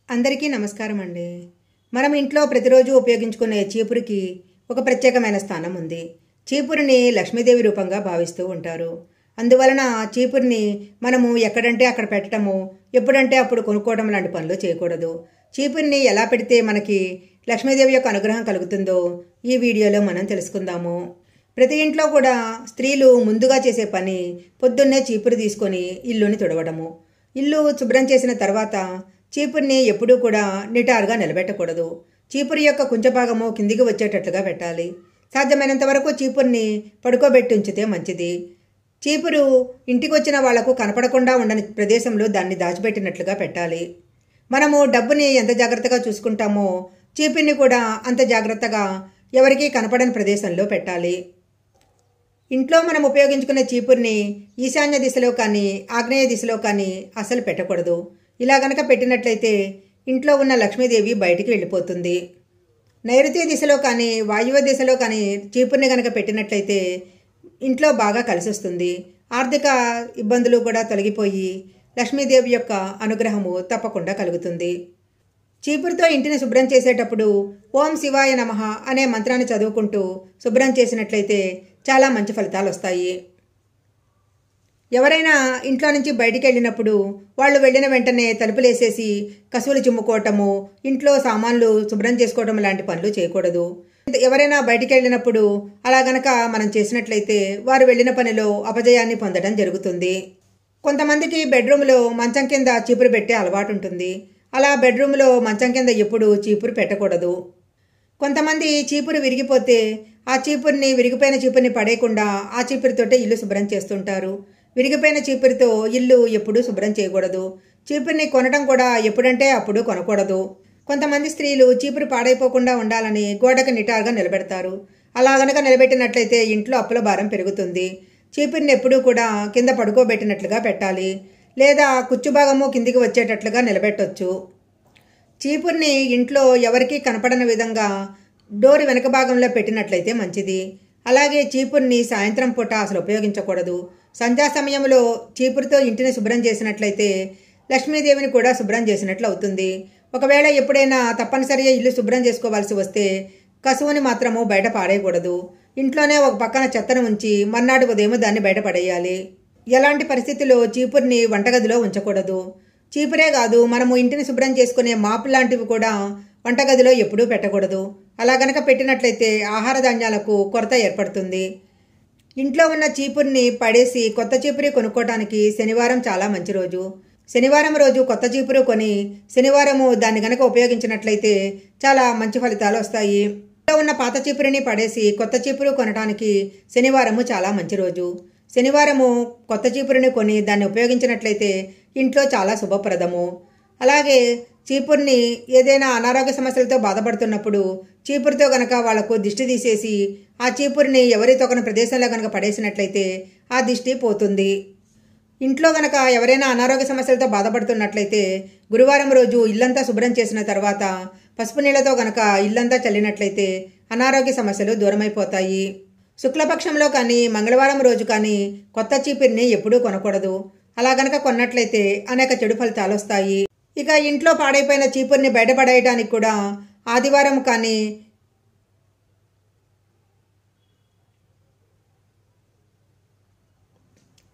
అందరికీ నమస్కారం అండి. మనం ఇంట్లో ప్రతిరోజు ఉపయోగించుకునే చీపురికి ఒక ప్రత్యేకమైన స్థానం ఉంది. చీపురిని లక్ష్మీదేవి రూపంగా భావిస్తూ ఉంటారు. అందువలన చీపురిని మనము ఎక్కడంటే అక్కడ పెట్టడము, ఎప్పుడంటే అప్పుడు కొనుక్కోవడం లాంటి పనులు చేయకూడదు. చీపురిని ఎలా పెడితే మనకి లక్ష్మీదేవి యొక్క అనుగ్రహం కలుగుతుందో ఈ వీడియోలో మనం తెలుసుకుందాము. ప్రతి ఇంట్లో కూడా స్త్రీలు ముందుగా చేసే పని పొద్దున్నే చీపురు తీసుకొని ఇల్లుని తుడవడము. ఇల్లు శుభ్రం చేసిన తర్వాత చీపురిని ఎప్పుడూ కూడా నిటారుగా నిలబెట్టకూడదు. చీపురు యొక్క కుంచభాగము కిందికి వచ్చేటట్లుగా పెట్టాలి. సాధ్యమైనంత వరకు చీపురిని పడుకోబెట్టి ఉంచితే మంచిది. చీపురు ఇంటికి వచ్చిన వాళ్లకు కనపడకుండా ఉండని ప్రదేశంలో దాన్ని దాచిపెట్టినట్లుగా పెట్టాలి. మనము డబ్బుని ఎంత జాగ్రత్తగా చూసుకుంటామో చీపురిని కూడా అంత జాగ్రత్తగా ఎవరికీ కనపడని ప్రదేశంలో పెట్టాలి. ఇంట్లో మనం ఉపయోగించుకునే చీపురిని ఈశాన్య దిశలో కానీ ఆగ్నేయ దిశలో కానీ అసలు పెట్టకూడదు. ఇలా గనక పెట్టినట్లయితే ఇంట్లో ఉన్న లక్ష్మీదేవి బయటికి వెళ్ళిపోతుంది. నైరుతి దిశలో కానీ వాయువ్య దిశలో కానీ చీపురిని గనక పెట్టినట్లయితే ఇంట్లో బాగా కలిసి వస్తుంది. ఆర్థిక ఇబ్బందులు కూడా తొలగిపోయి లక్ష్మీదేవి యొక్క అనుగ్రహము తప్పకుండా కలుగుతుంది. చీపురుతో ఇంటిని శుభ్రం చేసేటప్పుడు ఓం శివాయ నమః అనే మంత్రాన్ని చదువుకుంటూ శుభ్రం చేసినట్లయితే చాలా మంచి ఫలితాలు వస్తాయి. ఎవరైనా ఇంట్లో నుంచి బయటికి వెళ్ళినప్పుడు వాళ్ళు వెళ్ళిన వెంటనే తలుపులేసేసి కసువులు చిమ్ముకోవటము, ఇంట్లో సామాన్లు శుభ్రం చేసుకోవటం లాంటి పనులు చేయకూడదు. ఎవరైనా బయటికి వెళ్ళినప్పుడు అలా గనక మనం చేసినట్లయితే వారు వెళ్ళిన పనిలో అపజయాన్ని పొందడం జరుగుతుంది. కొంతమందికి బెడ్రూమ్లో మంచం కింద చీపురు పెట్టే అలవాటు ఉంటుంది. అలా బెడ్రూమ్లో మంచం కింద ఎప్పుడు చీపురు పెట్టకూడదు. కొంతమంది చీపురు విరిగిపోతే ఆ చీపురిని విరిగిపోయిన చీపురిని పడేయకుండా ఆ చీపురుతోటే ఇల్లు శుభ్రం చేస్తుంటారు. విరిగిపోయిన చీపురుతో ఇల్లు ఎప్పుడూ శుభ్రం చేయకూడదు. చీపురిని కొనడం కూడా ఎప్పుడంటే అప్పుడు కొనకూడదు. కొంతమంది స్త్రీలు చీపురు పాడైపోకుండా ఉండాలని గోడకు నిటారుగా నిలబెడతారు. అలా గనక నిలబెట్టినట్లయితే ఇంట్లో అప్పుల భారం పెరుగుతుంది. చీపురిని ఎప్పుడూ కూడా కింద పడుకోబెట్టినట్లుగా పెట్టాలి, లేదా కుచ్చుభాగము కిందికి వచ్చేటట్లుగా నిలబెట్టొచ్చు. చీపురిని ఇంట్లో ఎవరికీ కనపడని విధంగా డోర్ వెనక భాగంలో పెట్టినట్లయితే మంచిది. అలాగే చీపురిని సాయంత్రం పూట అసలు ఉపయోగించకూడదు. సంధ్యా సమయంలో చీపురుతో ఇంటిని శుభ్రం చేసినట్లయితే లక్ష్మీదేవిని కూడా శుభ్రం చేసినట్లు అవుతుంది. ఒకవేళ ఎప్పుడైనా తప్పనిసరిగా ఇల్లు శుభ్రం చేసుకోవాల్సి వస్తే కసువుని మాత్రము బయట పాడేయకూడదు. ఇంట్లోనే ఒక పక్కన చెత్తను ఉంచి మర్నాడు ఉదయం దాన్ని బయట పడేయాలి. ఎలాంటి పరిస్థితుల్లో చీపురిని వంటగదిలో ఉంచకూడదు. చీపురే కాదు, మనము ఇంటిని శుభ్రం చేసుకునే మాపు లాంటివి కూడా వంటగదిలో ఎప్పుడూ పెట్టకూడదు. అలా గనక పెట్టినట్లయితే ఆహార ధాన్యాలకు కొరత ఏర్పడుతుంది. ఇంట్లో ఉన్న చీపురిని పడేసి కొత్త చీపురి కొనుక్కోవటానికి శనివారం చాలా మంచి రోజు. శనివారం రోజు కొత్త చీపురు కొని శనివారము దాన్ని గనక ఉపయోగించినట్లయితే చాలా మంచి ఫలితాలు వస్తాయి. ఇంట్లో ఉన్న పాత చీపురిని పడేసి కొత్త చీపురు కొనడానికి శనివారము చాలా మంచి రోజు. శనివారము కొత్త చీపురిని కొని దాన్ని ఉపయోగించినట్లయితే ఇంట్లో చాలా శుభప్రదము. అలాగే చీపురిని ఏదైనా అనారోగ్య సమస్యలతో బాధపడుతున్నప్పుడు చీపురుతో గనక వాళ్లకు దిష్టి తీసేసి ఆ చీపురిని ఎవరి తొక్కని ప్రదేశంలో గనక పడేసినట్లయితే ఆ దిష్టి పోతుంది. ఇంట్లో గనక ఎవరైనా అనారోగ్య సమస్యలతో బాధపడుతున్నట్లయితే గురువారం రోజు ఇల్లంతా శుభ్రం చేసిన తర్వాత పసుపు నీళ్లతో గనక ఇల్లంతా చల్లినట్లయితే అనారోగ్య సమస్యలు దూరమైపోతాయి. శుక్లపక్షంలో కానీ మంగళవారం రోజు కానీ కొత్త చీపురిని ఎప్పుడూ కొనకూడదు. అలా గనక కొన్నట్లయితే అనేక చెడు ఫలితాలు వస్తాయి. ఇక ఇంట్లో పాడైపోయిన చీపురిని బయటపడేయడానికి కూడా ఆదివారం కానీ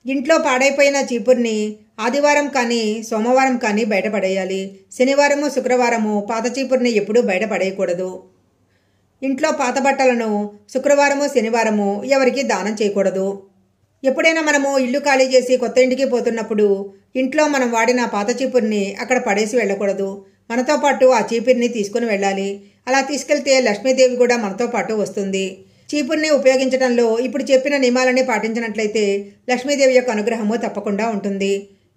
ఇంట్లో పాడైపోయిన చీపురిని ఆదివారం కానీ సోమవారం కానీ బయటపడేయాలి. శనివారము శుక్రవారము పాత చీపురిని ఎప్పుడూ బయటపడేయకూడదు. ఇంట్లో పాత బట్టలను శుక్రవారము శనివారము ఎవరికి దానం చేయకూడదు. ఎప్పుడైనా మనము ఇల్లు ఖాళీ చేసి కొత్త ఇంటికి పోతున్నప్పుడు ఇంట్లో మనం వాడిన పాత చీపురిని అక్కడ పడేసి వెళ్ళకూడదు. మనతో పాటు ఆ చీపురిని తీసుకుని వెళ్ళాలి. అలా తీసుకెళ్తే లక్ష్మీదేవి కూడా మనతో పాటు వస్తుంది. చీపురిని ఉపయోగించడంలో ఇప్పుడు చెప్పిన నియమాలని పాటించినట్లయితే లక్ష్మీదేవి యొక్క అనుగ్రహము తప్పకుండా ఉంటుంది.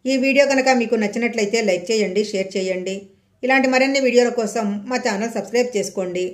ఈ వీడియో కనుక మీకు నచ్చినట్లయితే లైక్ చేయండి, షేర్ చేయండి. ఇలాంటి మరిన్ని వీడియోల కోసం మా ఛానల్ సబ్స్క్రైబ్ చేసుకోండి.